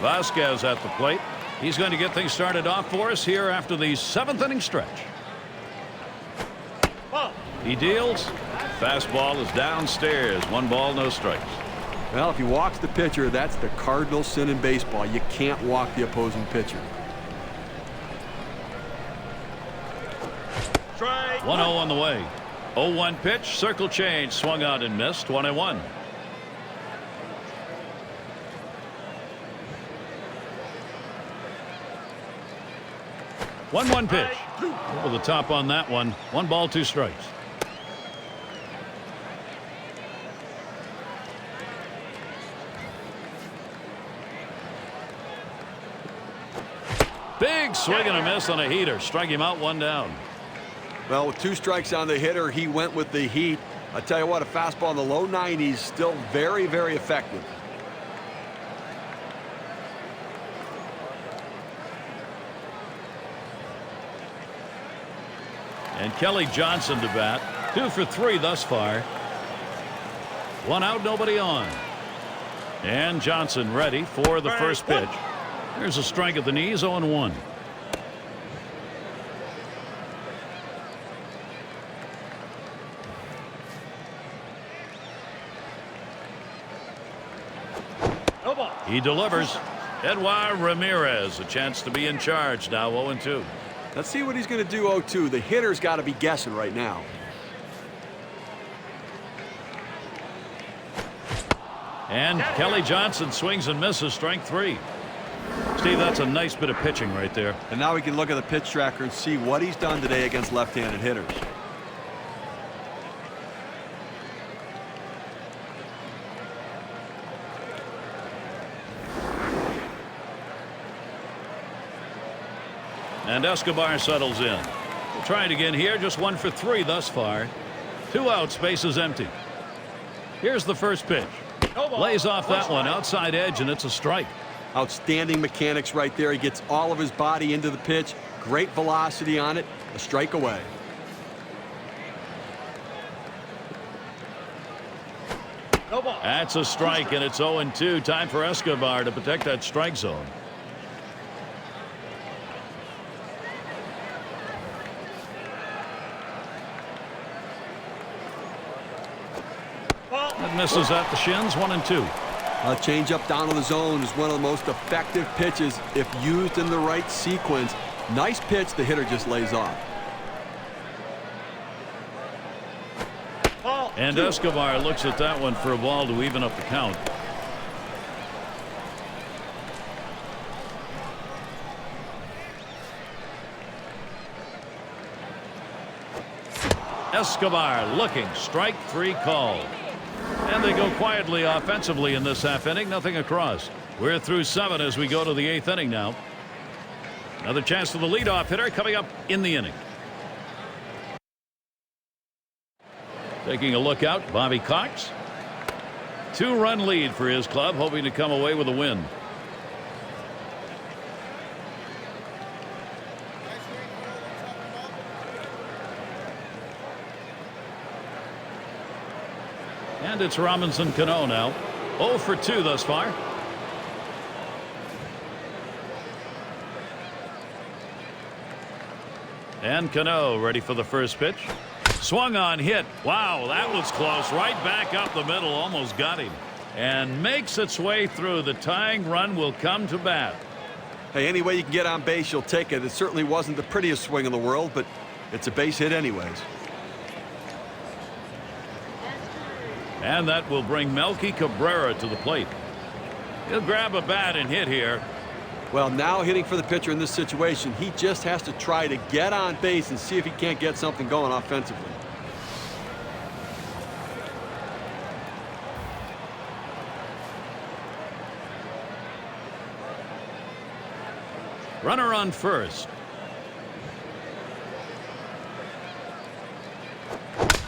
Vasquez at the plate. He's going to get things started off for us here after the 7th inning stretch. He deals. Fastball is downstairs. 1 ball, no strikes. Well, if he walks the pitcher, that's the cardinal sin in baseball. You can't walk the opposing pitcher. 1-0 on the way. 0-1 pitch. Circle change. Swung out and missed. 1-1. One pitch. Over the top on that one. 1 ball, 2 strikes. Big swing and a miss on a heater. Strike him out, 1 down. Well, with 2 strikes on the hitter, he went with the heat. I tell you what, a fastball in the low 90s, still very, very effective. And Kelly Johnson to bat. 2 for 3 thus far. 1 out, nobody on. And Johnson ready for the first pitch. There's a strike at the knees, 0-1. He delivers. Edouard Ramirez, a chance to be in charge now, 0-2. Let's see what he's going to do 0-2. The hitter's got to be guessing right now. And Kelly Johnson swings and misses, strike 3. Steve, that's a nice bit of pitching right there. And now we can look at the pitch tracker and see what he's done today against left-handed hitters. And Escobar settles in. We'll try it again here. Just 1 for 3 thus far. 2 outs, base is empty. Here's the first pitch. Lays off that one, outside edge, and it's a strike. Outstanding mechanics right there. He gets all of his body into the pitch. Great velocity on it. A strike away. That's a strike, and it's 0-2. Time for Escobar to protect that strike zone. That misses at the shins, 1-2. A changeup down to the zone is one of the most effective pitches if used in the right sequence. Nice pitch. The hitter just lays off. And Escobar looks at that one for a ball to even up the count. Escobar looking, strike 3 called. And they go quietly offensively in this half inning, nothing across. We're through 7 as we go to the 8th inning now. Another chance for the leadoff hitter coming up in the inning. Taking a look out, Bobby Cox. 2-run lead for his club, hoping to come away with a win. And it's Robinson Cano now. 0 for 2 thus far. And Cano ready for the first pitch. Swung on, hit. Wow, that was close. Right back up the middle. Almost got him. And makes its way through. The tying run will come to bat. Hey, any way you can get on base, you'll take it. It certainly wasn't the prettiest swing in the world, but it's a base hit anyways. And that will bring Melky Cabrera to the plate. He'll grab a bat and hit here. Well, now hitting for the pitcher in this situation, he just has to try to get on base and see if he can't get something going offensively. Runner on first.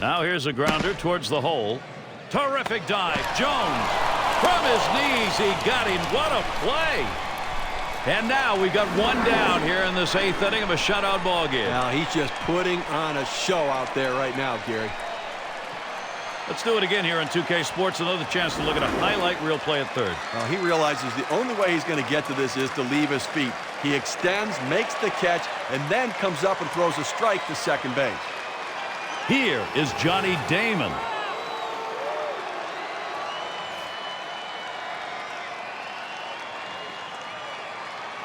Now here's a grounder towards the hole. Terrific dive. Jones from his knees. He got him. What a play. And now we've got 1 down here in this 8th inning of a shutout ball game. Now he's just putting on a show out there right now, Gary. Let's do it again here on 2K Sports. Another chance to look at a highlight reel play at third. He realizes the only way he's going to get to this is to leave his feet. He extends, makes the catch, and then comes up and throws a strike to second base. Here is Johnny Damon.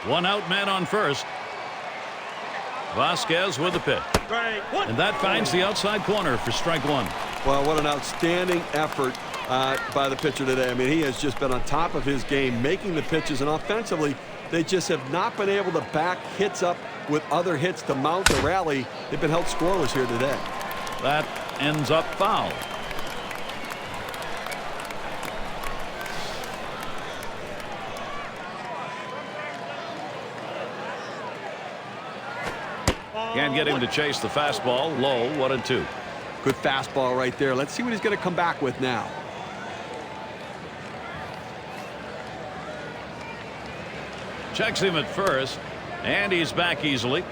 One out, man on first. Vasquez with the pitch. And that finds the outside corner for strike 1. Well, what an outstanding effort by the pitcher today. I mean, he has just been on top of his game, making the pitches, and offensively, they just have not been able to back hits up with other hits to mount the rally. They've been held scoreless here today. That ends up foul. Can't get him to chase the fastball. Low, 1-2. Good fastball right there. Let's see what he's going to come back with now. Checks him at first, and he's back easily.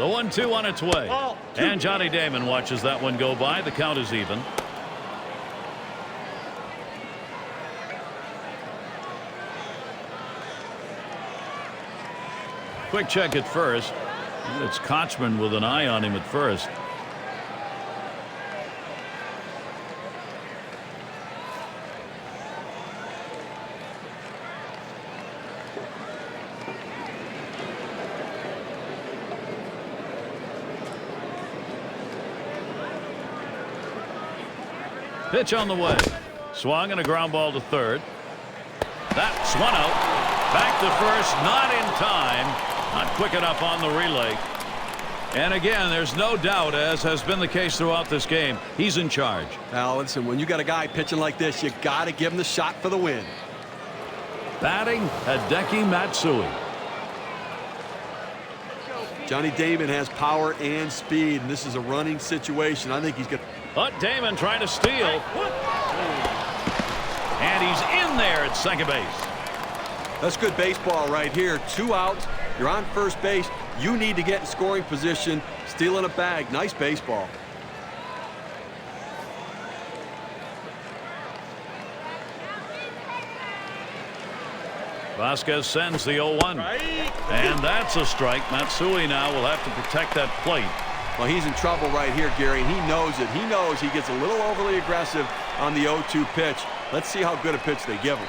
The 1-2 on its way. And Johnny Damon watches that one go by. The count is even. Quick check at first. And it's Kochman with an eye on him at first. Pitch on the way. Swung and a ground ball to third. That's one out. Back to first, not in time. Not quick enough on the relay. And again, there's no doubt, as has been the case throughout this game, he's in charge. Now, listen, when you got a guy pitching like this, you got to give him the shot for the win. Batting, Hideki Matsui. Johnny Damon has power and speed, and this is a running situation. I think he's got. But Damon trying to steal. And he's in there at second base. That's good baseball right here. 2 outs. You're on first base. You need to get in scoring position. Stealing a bag. Nice baseball. Vasquez sends the 0-1. And that's a strike. Matsui now will have to protect that plate. Well, he's in trouble right here, Gary, and he knows it. He knows he gets a little overly aggressive on the 0-2 pitch. Let's see how good a pitch they give him.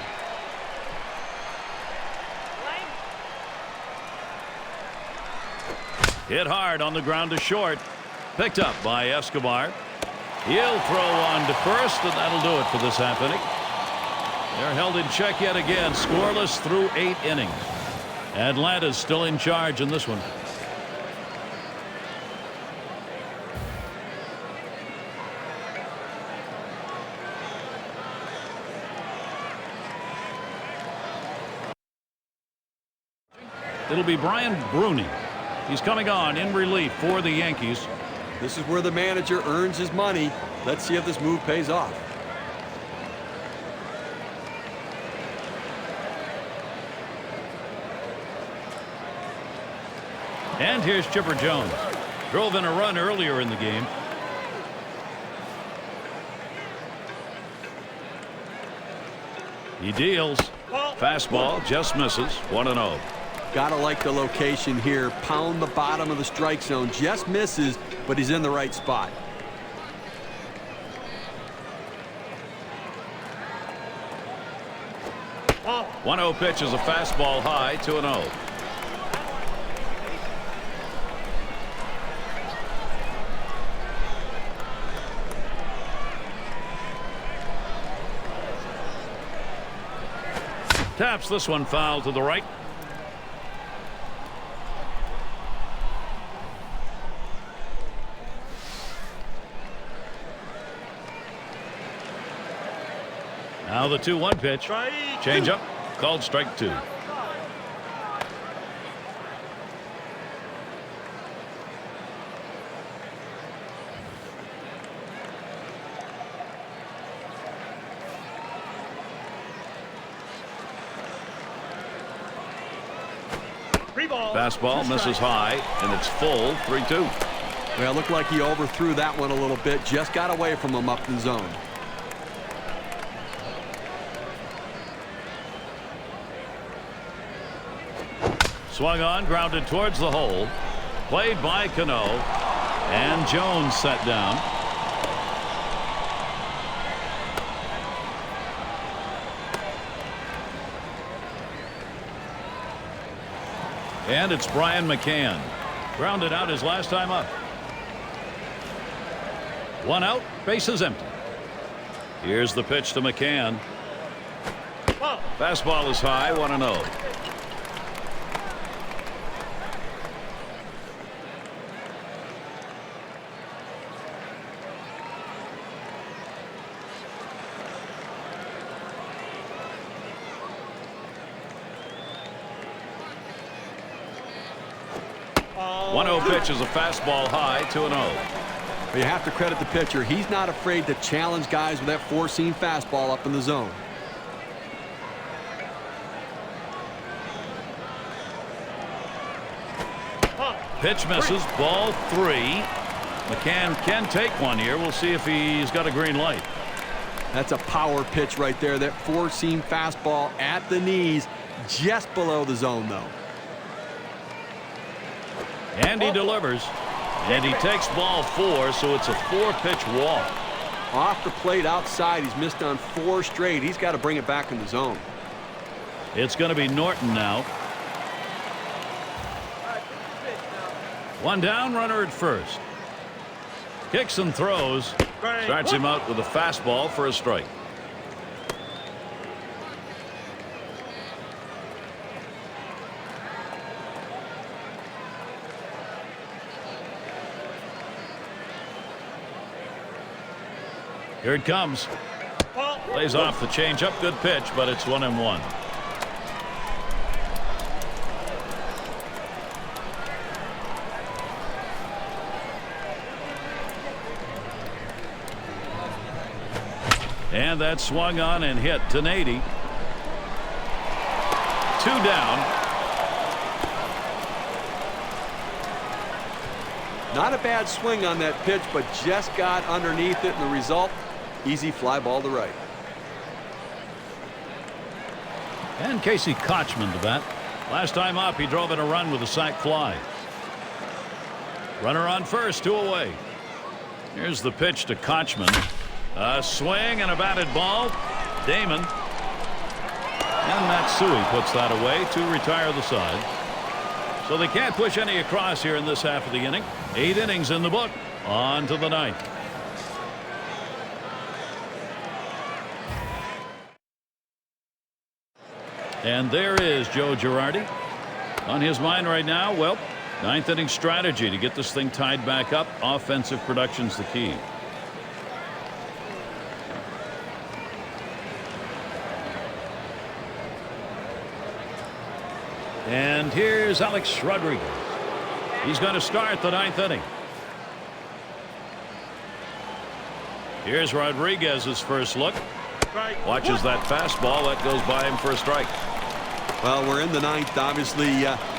Hit hard on the ground to short. Picked up by Escobar. He'll throw on to first, and that'll do it for this half inning. They're held in check yet again, scoreless through 8 innings. Atlanta's still in charge in this one. It'll be Brian Bruni. He's coming on in relief for the Yankees. This is where the manager earns his money. Let's see if this move pays off. And here's Chipper Jones. Drove in a run earlier in the game. He deals. Fastball just misses. 1-0. Gotta like the location here. Pound the bottom of the strike zone. Just misses, but he's in the right spot. Oh. 1-0 pitch is a fastball high. 2-0. Taps this one foul to the right. Now the 2-1 pitch. Change up. Called strike 2. Fastball misses high, and it's full. 3-2. Well, it looked like he overthrew that one a little bit. Just got away from him up in the zone. Swung on, grounded towards the hole. Played by Cano. And Jones set down. And it's Brian McCann. Grounded out his last time up. 1 out, bases empty. Here's the pitch to McCann. Fastball is high, 1-0. Pitch is a fastball high. 2-0. You have to credit the pitcher. He's not afraid to challenge guys with that four-seam fastball up in the zone. Pitch misses. Ball 3. McCann can take one here. We'll see if he's got a green light. That's a power pitch right there. That four-seam fastball at the knees, just below the zone, though. And he delivers. And he takes ball 4, so it's a 4-pitch walk. Off the plate outside, he's missed on 4 straight. He's got to bring it back in the zone. It's going to be Norton now. One down, runner at first. Kicks and throws. Starts him out with a fastball for a strike. Here it comes. Lays off the changeup. Good pitch, but it's 1-1. And that swung on and hit to Nady. 2 down. Not a bad swing on that pitch, but just got underneath it, and the result, easy fly ball to right. And Casey Kochman to bat. Last time up, he drove in a run with a sac fly. Runner on first, 2 away. Here's the pitch to Kochman. A swing and a batted ball. Damon. And Matsui puts that away to retire the side. So they can't push any across here in this half of the inning. 8 innings in the book. On to the 9th. And there is Joe Girardi. On his mind right now, well, 9th inning strategy to get this thing tied back up. Offensive production's the key. And here's Alex Rodriguez. He's going to start the 9th inning. Here's Rodriguez's first look. Watches that fastball. That goes by him for a strike. Well, we're in the 9th. Obviously,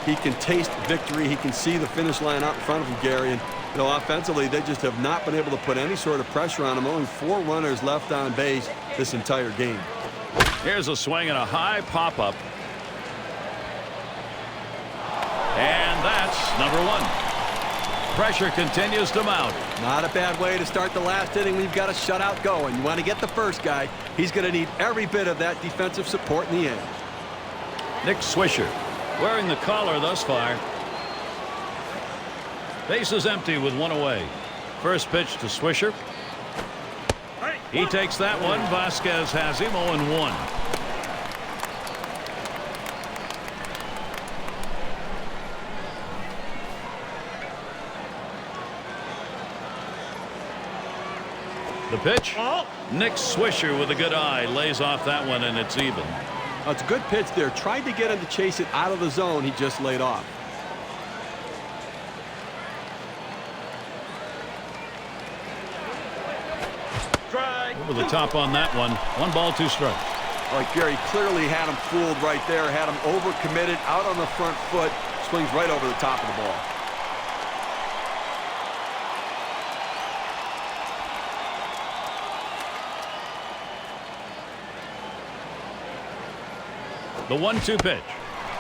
he can taste victory. He can see the finish line out in front of him, Gary. And, you know, offensively, they just have not been able to put any sort of pressure on him. Only 4 runners left on base this entire game. Here's a swing and a high pop-up. And that's number 1. Pressure continues to mount. Not a bad way to start the last inning. We've got a shutout going. You want to get the first guy. He's going to need every bit of that defensive support in the end. Nick Swisher wearing the collar thus far. Base is empty with 1 away. First pitch to Swisher. He takes that one. Vasquez has him 0-1. The pitch. Nick Swisher with a good eye lays off that one, and it's even. It's a good pitch there. Tried to get him to chase it out of the zone. He just laid off. Over the top on that one. 1 ball, 2 strikes. All right, Gary clearly had him fooled right there. Had him overcommitted, out on the front foot. Swings right over the top of the ball. The 1-2 pitch.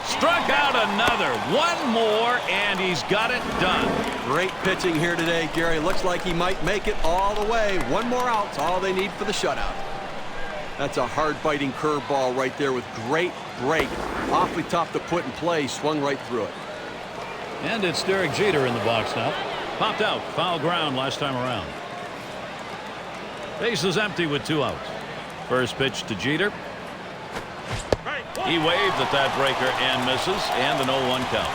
Struck out another. 1 more, and he's got it done. Great pitching here today, Gary. Looks like he might make it all the way. 1 more out's all they need for the shutout. That's a hard-biting curveball right there with great break. Awfully tough to put in play. Swung right through it. And it's Derek Jeter in the box now. Popped out. Foul ground last time around. Base is empty with 2 outs. First pitch to Jeter. He waved at that breaker and misses, and an 0-1 count.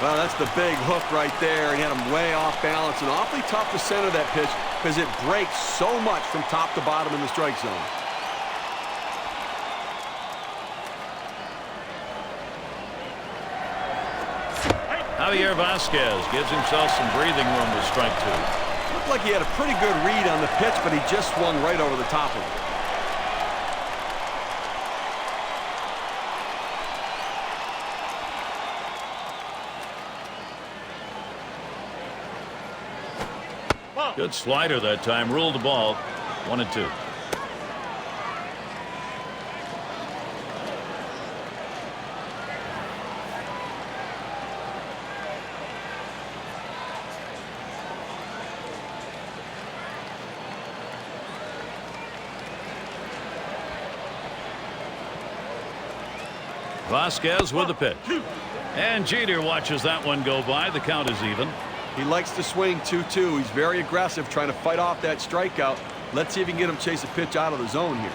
Well, that's the big hook right there. He had him way off balance, and awfully tough to center that pitch because it breaks so much from top to bottom in the strike zone. Javier Vasquez gives himself some breathing room with strike 2. Looked like he had a pretty good read on the pitch, but he just swung right over the top of it. Good slider that time. Ruled the ball. 1-2. Vasquez with the pitch. And Jeter watches that one go by. The count is even. He likes to swing 2-2. He's very aggressive, trying to fight off that strikeout. Let's see if he can get him chase a pitch out of the zone here.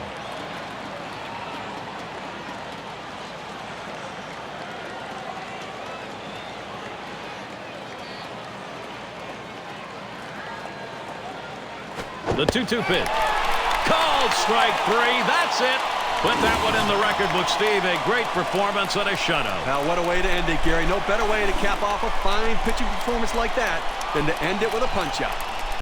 The 2-2 pitch. Called strike 3. That's it. Put that one in the record book, Steve. A great performance and a shutout. Now, what a way to end it, Gary. No better way to cap off a fine pitching performance like that than to end it with a punch-out.